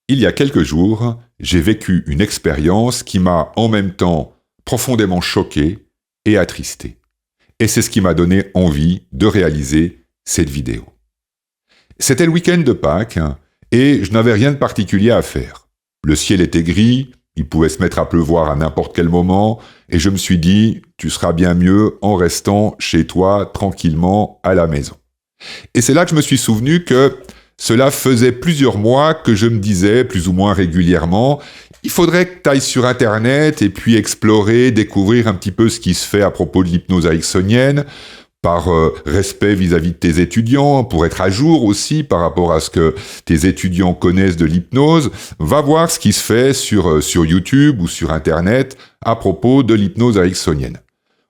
Il y a quelques jours, j'ai vécu une expérience qui m'a en même temps profondément choqué et attristé. Et c'est ce qui m'a donné envie de réaliser cette vidéo. C'était le week-end de Pâques et je n'avais rien de particulier à faire. Le ciel était gris, il pouvait se mettre à pleuvoir à n'importe quel moment et je me suis dit, tu seras bien mieux en restant chez toi tranquillement à la maison. Et c'est là que je me suis souvenu que cela faisait plusieurs mois que je me disais, plus ou moins régulièrement, il faudrait que tu ailles sur Internet et puis explorer, découvrir un petit peu ce qui se fait à propos de l'hypnose ericksonienne, par respect vis-à-vis de tes étudiants, pour être à jour aussi par rapport à ce que tes étudiants connaissent de l'hypnose. Va voir ce qui se fait sur YouTube ou sur Internet à propos de l'hypnose ericksonienne.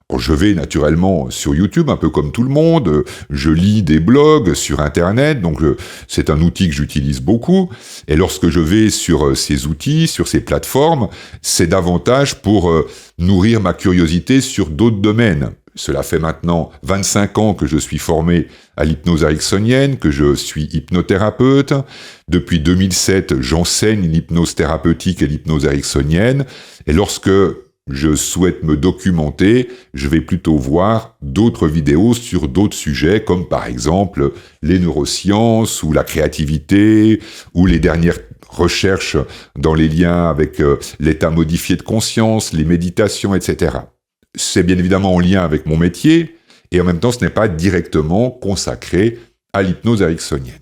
Bon, je vais naturellement sur YouTube, un peu comme tout le monde, je lis des blogs sur Internet, donc c'est un outil que j'utilise beaucoup, et lorsque je vais sur ces outils, sur ces plateformes, c'est davantage pour nourrir ma curiosité sur d'autres domaines. Cela fait maintenant 25 ans que je suis formé à l'hypnose ericksonienne, que je suis hypnothérapeute. Depuis 2007, j'enseigne l'hypnose thérapeutique et l'hypnose ericksonienne, et lorsque je souhaite me documenter, je vais plutôt voir d'autres vidéos sur d'autres sujets, comme par exemple les neurosciences, ou la créativité, ou les dernières recherches dans les liens avec l'état modifié de conscience, les méditations, etc. C'est bien évidemment en lien avec mon métier, et en même temps ce n'est pas directement consacré à l'hypnose ericksonienne.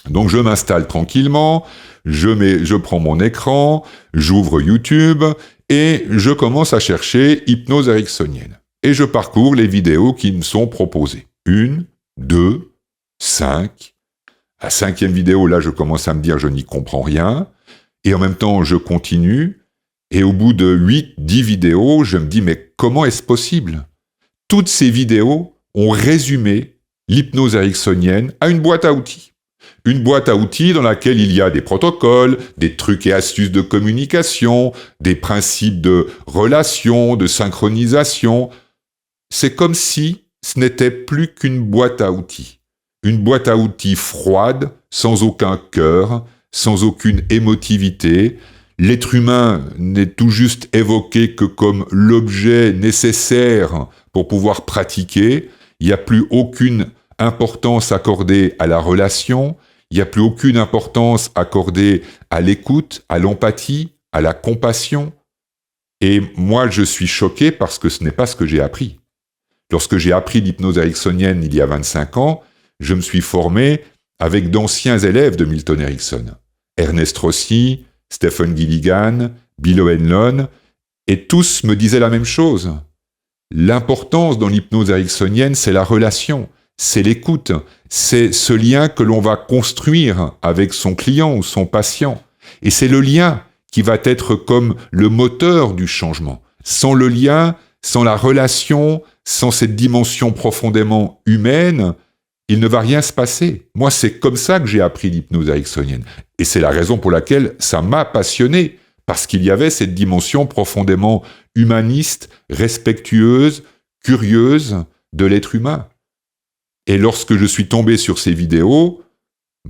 Donc je m'installe tranquillement, je prends mon écran, j'ouvre YouTube, et je commence à chercher hypnose ericksonienne. Et je parcours les vidéos qui me sont proposées. 1, 2, 5. La 5e vidéo, là, je commence à me dire je n'y comprends rien. Et en même temps, je continue. Et au bout de 8, 10 vidéos, je me dis mais comment est-ce possible ? Toutes ces vidéos ont résumé l'hypnose ericksonienne à une boîte à outils. Une boîte à outils dans laquelle il y a des protocoles, des trucs et astuces de communication, des principes de relation, de synchronisation. C'est comme si ce n'était plus qu'une boîte à outils. Une boîte à outils froide, sans aucun cœur, sans aucune émotivité. L'être humain n'est tout juste évoqué que comme l'objet nécessaire pour pouvoir pratiquer. Il n'y a plus aucune importance accordée à la relation, il n'y a plus aucune importance accordée à l'écoute, à l'empathie, à la compassion. Et moi, je suis choqué parce que ce n'est pas ce que j'ai appris. Lorsque j'ai appris l'hypnose ericksonienne il y a 25 ans, je me suis formé avec d'anciens élèves de Milton Erickson. Ernest Rossi, Stephen Gilligan, Bill O'Hanlon, et tous me disaient la même chose. L'importance dans l'hypnose ericksonienne, c'est la relation. C'est l'écoute, c'est ce lien que l'on va construire avec son client ou son patient. Et c'est le lien qui va être comme le moteur du changement. Sans le lien, sans la relation, sans cette dimension profondément humaine, il ne va rien se passer. Moi, c'est comme ça que j'ai appris l'hypnose ericksonienne. Et c'est la raison pour laquelle ça m'a passionné, parce qu'il y avait cette dimension profondément humaniste, respectueuse, curieuse de l'être humain. Et lorsque je suis tombé sur ces vidéos,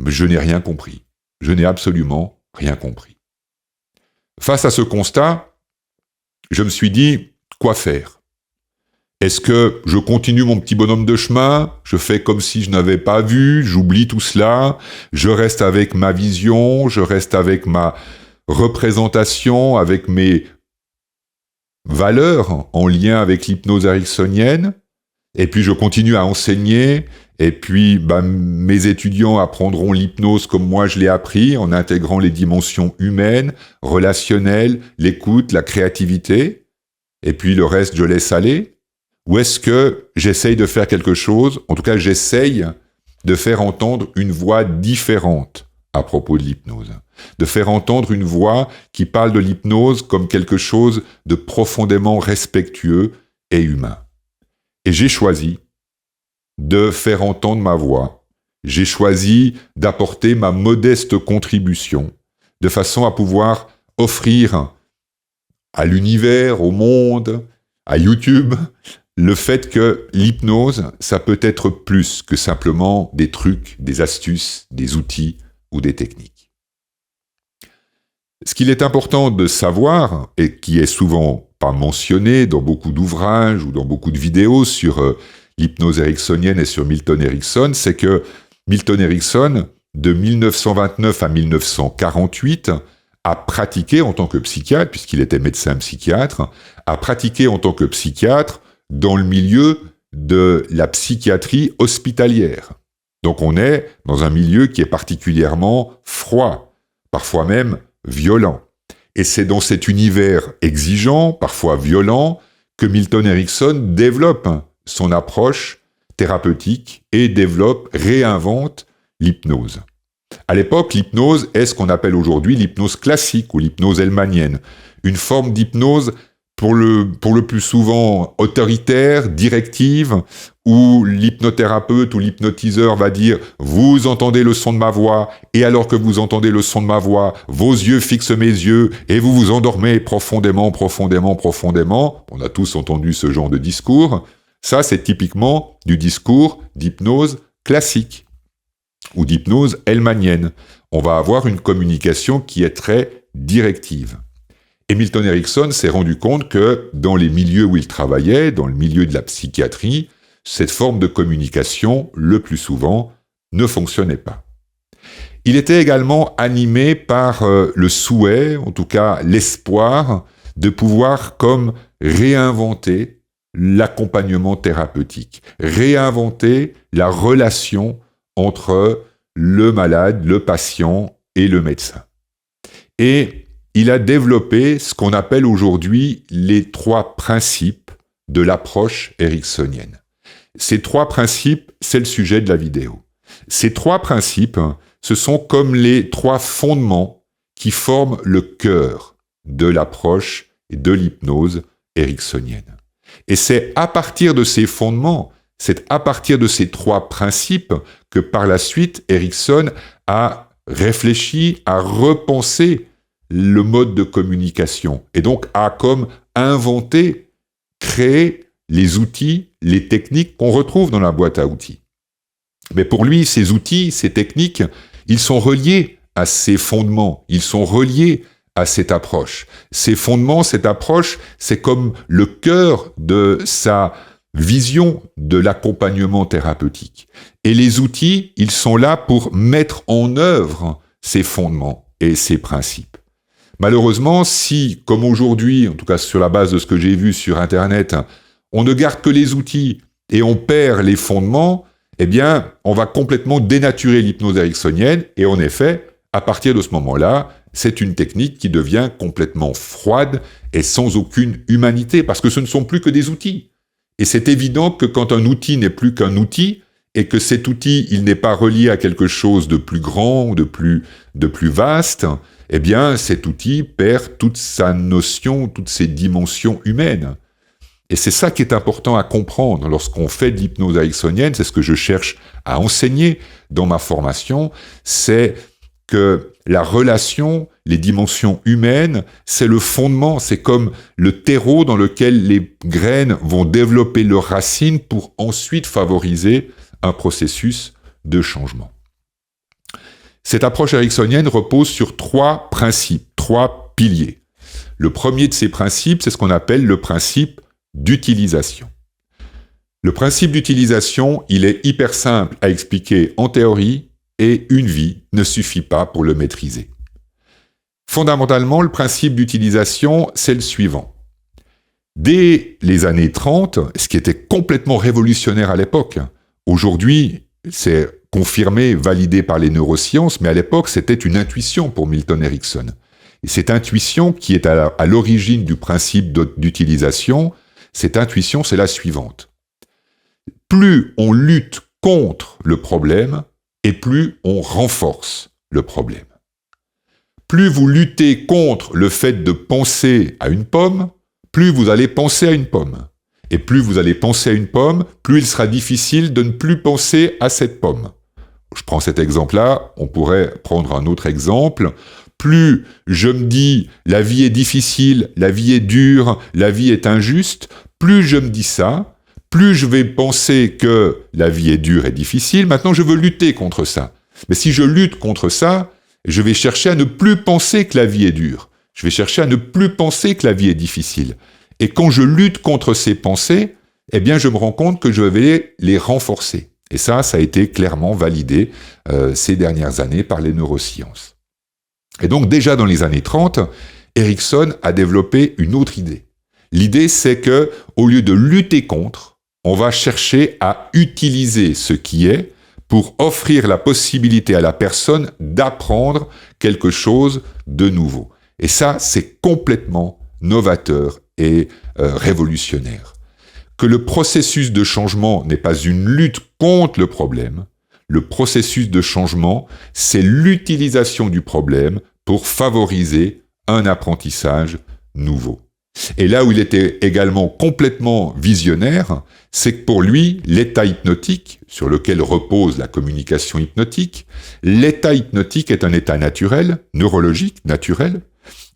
je n'ai rien compris. Je n'ai absolument rien compris. Face à ce constat, je me suis dit, quoi faire ? Est-ce que je continue mon petit bonhomme de chemin ? Je fais comme si je n'avais pas vu, j'oublie tout cela, je reste avec ma vision, je reste avec ma représentation, avec mes valeurs en lien avec l'hypnose ericksonienne ? Et puis je continue à enseigner, et puis mes étudiants apprendront l'hypnose comme moi je l'ai appris, en intégrant les dimensions humaines, relationnelles, l'écoute, la créativité, et puis le reste je laisse aller. Ou est-ce que j'essaye de faire quelque chose, en tout cas j'essaye de faire entendre une voix différente à propos de l'hypnose, de faire entendre une voix qui parle de l'hypnose comme quelque chose de profondément respectueux et humain. Et j'ai choisi de faire entendre ma voix. J'ai choisi d'apporter ma modeste contribution, de façon à pouvoir offrir à l'univers, au monde, à YouTube, le fait que l'hypnose, ça peut être plus que simplement des trucs, des astuces, des outils ou des techniques. Ce qu'il est important de savoir, et qui est souvent pas mentionné dans beaucoup d'ouvrages ou dans beaucoup de vidéos sur l'hypnose ericksonienne et sur Milton Erickson, c'est que Milton Erickson, de 1929 à 1948, a pratiqué en tant que psychiatre, puisqu'il était médecin psychiatre, a pratiqué en tant que psychiatre dans le milieu de la psychiatrie hospitalière. Donc on est dans un milieu qui est particulièrement froid, parfois même violent. Et c'est dans cet univers exigeant, parfois violent, que Milton Erickson développe son approche thérapeutique et réinvente l'hypnose. À l'époque, l'hypnose est ce qu'on appelle aujourd'hui l'hypnose classique ou l'hypnose hellmanienne, une forme d'hypnose pour le plus souvent autoritaire, directive, où l'hypnothérapeute ou l'hypnotiseur va dire « Vous entendez le son de ma voix, et alors que vous entendez le son de ma voix, vos yeux fixent mes yeux, et vous vous endormez profondément, profondément, profondément. » On a tous entendu ce genre de discours. Ça, c'est typiquement du discours d'hypnose classique ou d'hypnose hellmanienne. On va avoir une communication qui est très directive. Et Milton Erickson s'est rendu compte que dans les milieux où il travaillait, dans le milieu de la psychiatrie, cette forme de communication, le plus souvent, ne fonctionnait pas. Il était également animé par le souhait, en tout cas l'espoir, de pouvoir comme réinventer l'accompagnement thérapeutique, réinventer la relation entre le malade, le patient et le médecin. Et il a développé ce qu'on appelle aujourd'hui les 3 principes de l'approche ericksonienne. Ces 3 principes, c'est le sujet de la vidéo. Ces 3 principes, ce sont comme les 3 fondements qui forment le cœur de l'approche et de l'hypnose ericksonienne. Et c'est à partir de ces fondements, c'est à partir de ces 3 principes que par la suite, Erickson a réfléchi, a repensé le mode de communication et donc a comme inventé, créé les outils, les techniques qu'on retrouve dans la boîte à outils. Mais pour lui, ces outils, ces techniques, ils sont reliés à ces fondements, ils sont reliés à cette approche. Ces fondements, cette approche, c'est comme le cœur de sa vision de l'accompagnement thérapeutique. Et les outils, ils sont là pour mettre en œuvre ces fondements et ces principes. Malheureusement, si, comme aujourd'hui, en tout cas sur la base de ce que j'ai vu sur Internet, on ne garde que les outils et on perd les fondements, eh bien, on va complètement dénaturer l'hypnose ericksonienne et en effet, à partir de ce moment-là, c'est une technique qui devient complètement froide et sans aucune humanité, parce que ce ne sont plus que des outils. Et c'est évident que quand un outil n'est plus qu'un outil, et que cet outil, il n'est pas relié à quelque chose de plus grand ou de plus vaste, eh bien, cet outil perd toute sa notion, toutes ses dimensions humaines. Et c'est ça qui est important à comprendre lorsqu'on fait de l'hypnose ericksonienne, c'est ce que je cherche à enseigner dans ma formation, c'est que la relation, les dimensions humaines, c'est le fondement, c'est comme le terreau dans lequel les graines vont développer leurs racines pour ensuite favoriser un processus de changement. Cette approche ericksonienne repose sur 3 principes, 3 piliers. Le premier de ces principes, c'est ce qu'on appelle le principe d'utilisation. Le principe d'utilisation, il est hyper simple à expliquer en théorie et une vie ne suffit pas pour le maîtriser. Fondamentalement, le principe d'utilisation, c'est le suivant. Dès les années 30, ce qui était complètement révolutionnaire à l'époque, aujourd'hui, c'est confirmé, validé par les neurosciences, mais à l'époque, c'était une intuition pour Milton Erickson. Et cette intuition qui est à l'origine du principe d'utilisation, cette intuition, c'est la suivante. Plus on lutte contre le problème, et plus on renforce le problème. Plus vous luttez contre le fait de penser à une pomme, plus vous allez penser à une pomme. Et plus vous allez penser à une pomme, plus il sera difficile de ne plus penser à cette pomme. Je prends cet exemple-là, on pourrait prendre un autre exemple. Plus je me dis « la vie est difficile, la vie est dure, la vie est injuste », plus je me dis ça, plus je vais penser que la vie est dure et difficile, maintenant je veux lutter contre ça. Mais si je lutte contre ça, Je vais chercher à ne plus penser que la vie est dure. Je vais chercher à ne plus penser que la vie est difficile. Et quand je lutte contre ces pensées, eh bien, je me rends compte que je vais les renforcer. Et ça a été clairement validé ces dernières années par les neurosciences. Et donc, déjà dans les années 30, Erikson a développé une autre idée. L'idée, c'est que, au lieu de lutter contre, on va chercher à utiliser ce qui est pour offrir la possibilité à la personne d'apprendre quelque chose de nouveau. Et ça, c'est complètement novateur et révolutionnaire. Que le processus de changement n'est pas une lutte contre le problème. Le processus de changement, c'est l'utilisation du problème pour favoriser un apprentissage nouveau. Et là où il était également complètement visionnaire, c'est que pour lui, l'état hypnotique, sur lequel repose la communication hypnotique, l'état hypnotique est un état naturel, neurologique naturel,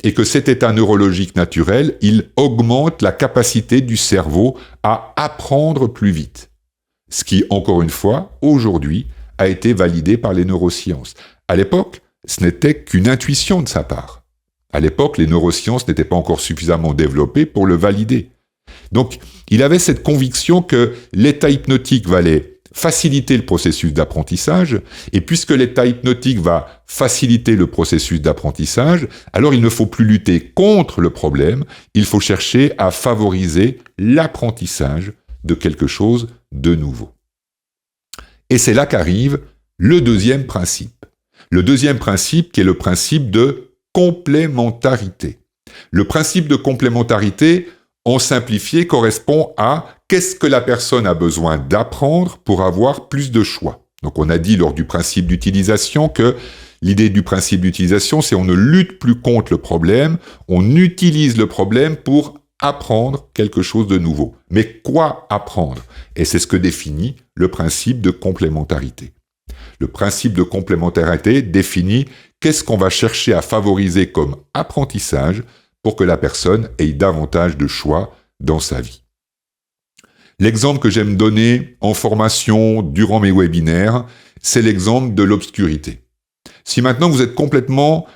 et que cet état neurologique naturel, il augmente la capacité du cerveau à apprendre plus vite. Ce qui, encore une fois, aujourd'hui, a été validé par les neurosciences. À l'époque, ce n'était qu'une intuition de sa part. À l'époque, les neurosciences n'étaient pas encore suffisamment développées pour le valider. Donc, il avait cette conviction que l'état hypnotique allait faciliter le processus d'apprentissage, et puisque l'état hypnotique va faciliter le processus d'apprentissage, alors il ne faut plus lutter contre le problème, il faut chercher à favoriser l'apprentissage de quelque chose de nouveau. Et c'est là qu'arrive le deuxième principe. Le deuxième principe qui est le principe de complémentarité. Le principe de complémentarité, en simplifié, correspond à qu'est-ce que la personne a besoin d'apprendre pour avoir plus de choix. Donc on a dit lors du principe d'utilisation que l'idée du principe d'utilisation, c'est on ne lutte plus contre le problème, on utilise le problème pour apprendre quelque chose de nouveau. Mais quoi apprendre ? Et c'est ce que définit le principe de complémentarité. Le principe de complémentarité définit qu'est-ce qu'on va chercher à favoriser comme apprentissage pour que la personne ait davantage de choix dans sa vie. L'exemple que j'aime donner en formation durant mes webinaires, c'est l'exemple de l'obscurité. Si maintenant vous êtes complètement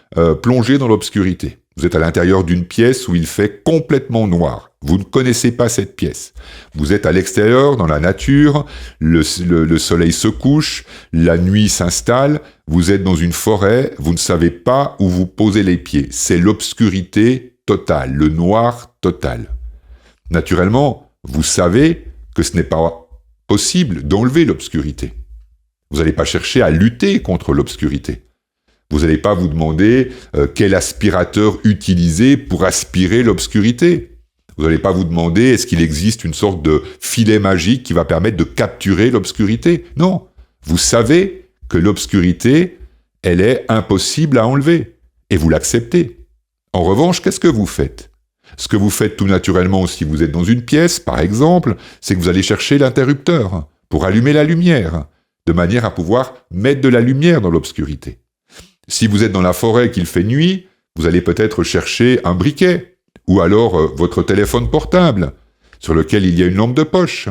plongé dans l'obscurité, vous êtes à l'intérieur d'une pièce où il fait complètement noir, vous ne connaissez pas cette pièce, vous êtes à l'extérieur, dans la nature, le soleil se couche, la nuit s'installe, vous êtes dans une forêt, vous ne savez pas où vous posez les pieds, c'est l'obscurité totale, le noir total. Naturellement, vous savez que ce n'est pas possible d'enlever l'obscurité. Vous n'allez pas chercher à lutter contre l'obscurité. Vous n'allez pas vous demander quel aspirateur utiliser pour aspirer l'obscurité. Vous n'allez pas vous demander est-ce qu'il existe une sorte de filet magique qui va permettre de capturer l'obscurité. Non, vous savez que l'obscurité, elle est impossible à enlever et vous l'acceptez. En revanche, qu'est-ce que vous faites ? Ce que vous faites tout naturellement si vous êtes dans une pièce, par exemple, c'est que vous allez chercher l'interrupteur pour allumer la lumière, de manière à pouvoir mettre de la lumière dans l'obscurité. Si vous êtes dans la forêt et qu'il fait nuit, vous allez peut-être chercher un briquet, ou alors votre téléphone portable, sur lequel il y a une lampe de poche,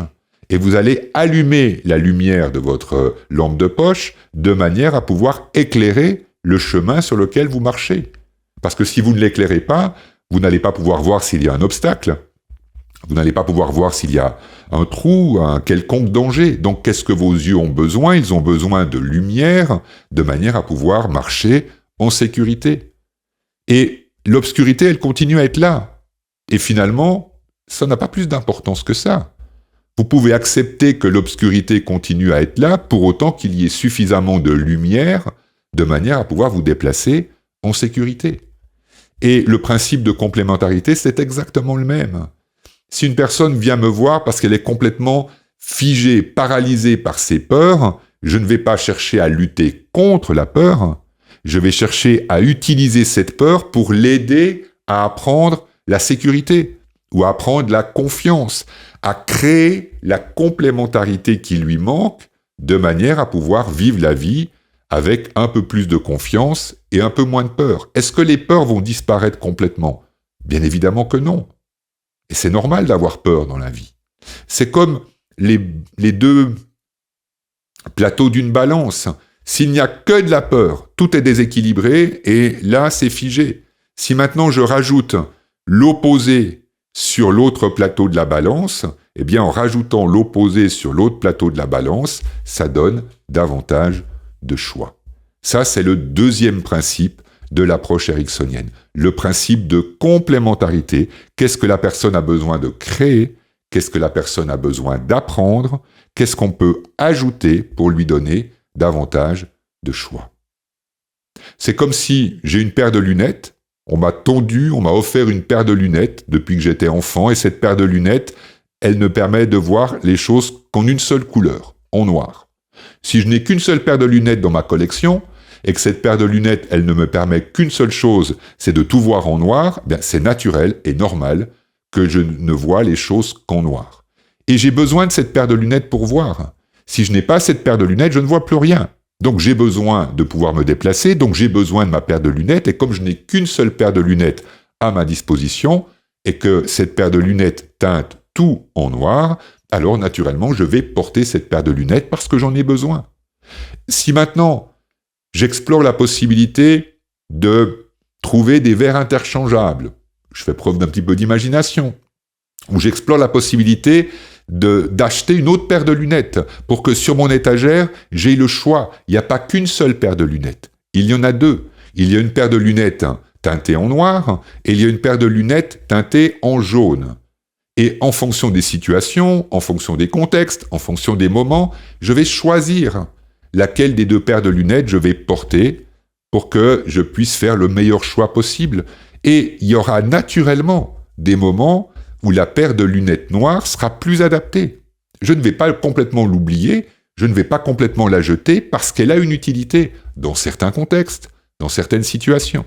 et vous allez allumer la lumière de votre lampe de poche de manière à pouvoir éclairer le chemin sur lequel vous marchez. Parce que si vous ne l'éclairez pas, vous n'allez pas pouvoir voir s'il y a un obstacle, vous n'allez pas pouvoir voir s'il y a un trou, un quelconque danger. Donc qu'est-ce que vos yeux ont besoin ? Ils ont besoin de lumière, de manière à pouvoir marcher en sécurité. Et l'obscurité, elle continue à être là. Et finalement, ça n'a pas plus d'importance que ça. Vous pouvez accepter que l'obscurité continue à être là, pour autant qu'il y ait suffisamment de lumière, de manière à pouvoir vous déplacer en sécurité. Et le principe de complémentarité, c'est exactement le même. Si une personne vient me voir parce qu'elle est complètement figée, paralysée par ses peurs, je ne vais pas chercher à lutter contre la peur, je vais chercher à utiliser cette peur pour l'aider à apprendre la sécurité ou à apprendre la confiance, à créer la complémentarité qui lui manque de manière à pouvoir vivre la vie avec un peu plus de confiance et un peu moins de peur. Est-ce que les peurs vont disparaître complètement ? Bien évidemment que non. Et c'est normal d'avoir peur dans la vie. C'est comme les deux plateaux d'une balance. S'il n'y a que de la peur, tout est déséquilibré et là, c'est figé. Si maintenant je rajoute l'opposé sur l'autre plateau de la balance, eh bien en rajoutant l'opposé sur l'autre plateau de la balance, ça donne davantage de choix. Ça, c'est le deuxième principe de l'approche ericksonienne. Le principe de complémentarité. Qu'est-ce que la personne a besoin de créer? Qu'est-ce que la personne a besoin d'apprendre? Qu'est-ce qu'on peut ajouter pour lui donner davantage de choix? C'est comme si j'ai une paire de lunettes, on m'a offert une paire de lunettes depuis que j'étais enfant, et cette paire de lunettes, elle me permet de voir les choses qu'en une seule couleur, en noir. Si je n'ai qu'une seule paire de lunettes dans ma collection, et que cette paire de lunettes, elle ne me permet qu'une seule chose, c'est de tout voir en noir, bien c'est naturel et normal que je ne vois les choses qu'en noir. Et j'ai besoin de cette paire de lunettes pour voir. Si je n'ai pas cette paire de lunettes, je ne vois plus rien. Donc j'ai besoin de pouvoir me déplacer, donc j'ai besoin de ma paire de lunettes, et comme je n'ai qu'une seule paire de lunettes à ma disposition, et que cette paire de lunettes teinte tout en noir, alors naturellement je vais porter cette paire de lunettes parce que j'en ai besoin. Si maintenant j'explore la possibilité de trouver des verres interchangeables, je fais preuve d'un petit peu d'imagination, ou j'explore la possibilité d'acheter une autre paire de lunettes pour que sur mon étagère, j'ai le choix. Il n'y a pas qu'une seule paire de lunettes. Il y en a deux. Il y a une paire de lunettes teintée en noir et il y a une paire de lunettes teintée en jaune. Et en fonction des situations, en fonction des contextes, en fonction des moments, je vais choisir laquelle des deux paires de lunettes je vais porter pour que je puisse faire le meilleur choix possible. Et il y aura naturellement des moments où la paire de lunettes noires sera plus adaptée. Je ne vais pas complètement l'oublier, je ne vais pas complètement la jeter parce qu'elle a une utilité dans certains contextes, dans certaines situations.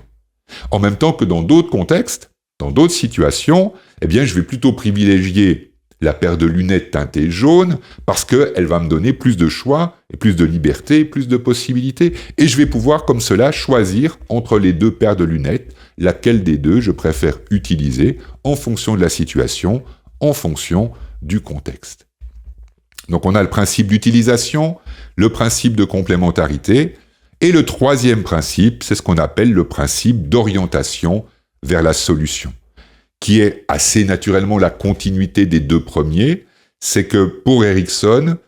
En même temps que dans d'autres contextes, dans d'autres situations, eh bien, je vais plutôt privilégier la paire de lunettes teintée jaune parce qu'elle va me donner plus de choix, et plus de liberté, plus de possibilités. Et je vais pouvoir comme cela choisir entre les deux paires de lunettes laquelle des deux je préfère utiliser en fonction de la situation, en fonction du contexte. Donc on a le principe d'utilisation, le principe de complémentarité, et le troisième principe, c'est ce qu'on appelle le principe d'orientation vers la solution, qui est assez naturellement la continuité des deux premiers. C'est que pour Erickson,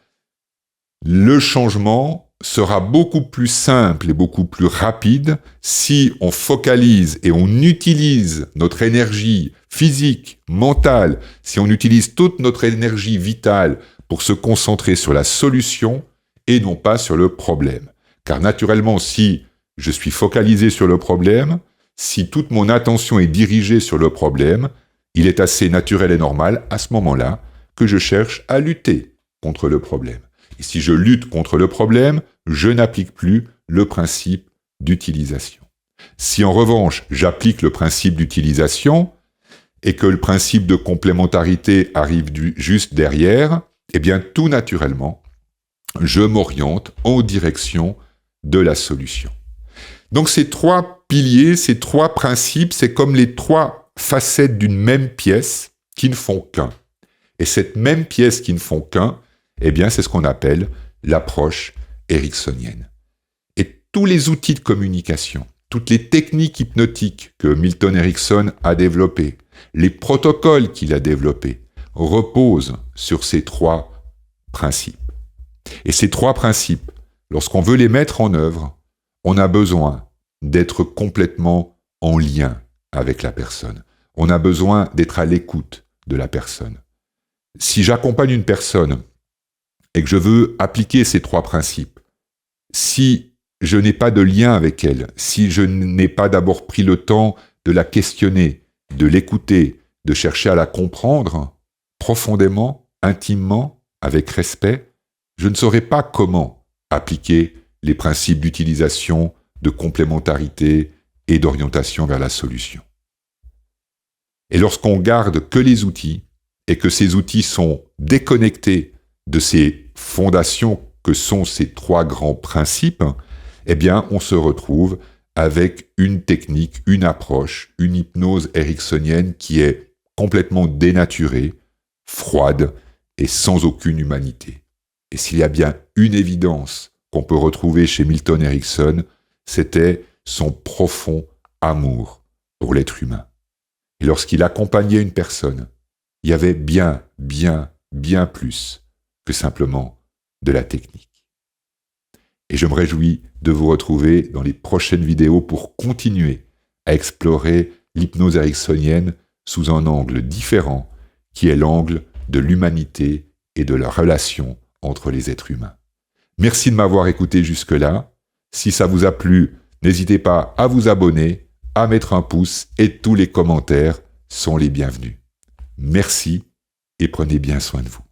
le changement sera beaucoup plus simple et beaucoup plus rapide si on focalise et on utilise notre énergie physique, mentale, si on utilise toute notre énergie vitale pour se concentrer sur la solution et non pas sur le problème. Car naturellement, si je suis focalisé sur le problème, si toute mon attention est dirigée sur le problème, il est assez naturel et normal à ce moment-là que je cherche à lutter contre le problème. Et si je lutte contre le problème, je n'applique plus le principe d'utilisation. Si en revanche, j'applique le principe d'utilisation et que le principe de complémentarité arrive juste derrière, eh bien tout naturellement, je m'oriente en direction de la solution. Donc ces trois piliers, ces trois principes, c'est comme les trois facettes d'une même pièce qui ne font qu'un. Et cette même pièce qui ne font qu'un, eh bien, c'est ce qu'on appelle l'approche ericksonienne. Et tous les outils de communication, toutes les techniques hypnotiques que Milton Erickson a développées, les protocoles qu'il a développés, reposent sur ces trois principes. Et ces trois principes, lorsqu'on veut les mettre en œuvre, on a besoin d'être complètement en lien avec la personne. On a besoin d'être à l'écoute de la personne. Si j'accompagne une personne et que je veux appliquer ces trois principes, si je n'ai pas de lien avec elle, si je n'ai pas d'abord pris le temps de la questionner, de l'écouter, de chercher à la comprendre profondément, intimement, avec respect, je ne saurais pas comment appliquer les principes d'utilisation, de complémentarité et d'orientation vers la solution. Et lorsqu'on garde que les outils, et que ces outils sont déconnectés de ces fondations que sont ces trois grands principes, eh bien, on se retrouve avec une technique, une approche, une hypnose ericksonienne qui est complètement dénaturée, froide et sans aucune humanité. Et s'il y a bien une évidence qu'on peut retrouver chez Milton Erickson, c'était son profond amour pour l'être humain. Et lorsqu'il accompagnait une personne, il y avait bien plus que simplement de la technique. Et je me réjouis de vous retrouver dans les prochaines vidéos pour continuer à explorer l'hypnose ericksonienne sous un angle différent, qui est l'angle de l'humanité et de la relation entre les êtres humains. Merci de m'avoir écouté jusque-là. Si ça vous a plu, n'hésitez pas à vous abonner, à mettre un pouce et tous les commentaires sont les bienvenus. Merci et prenez bien soin de vous.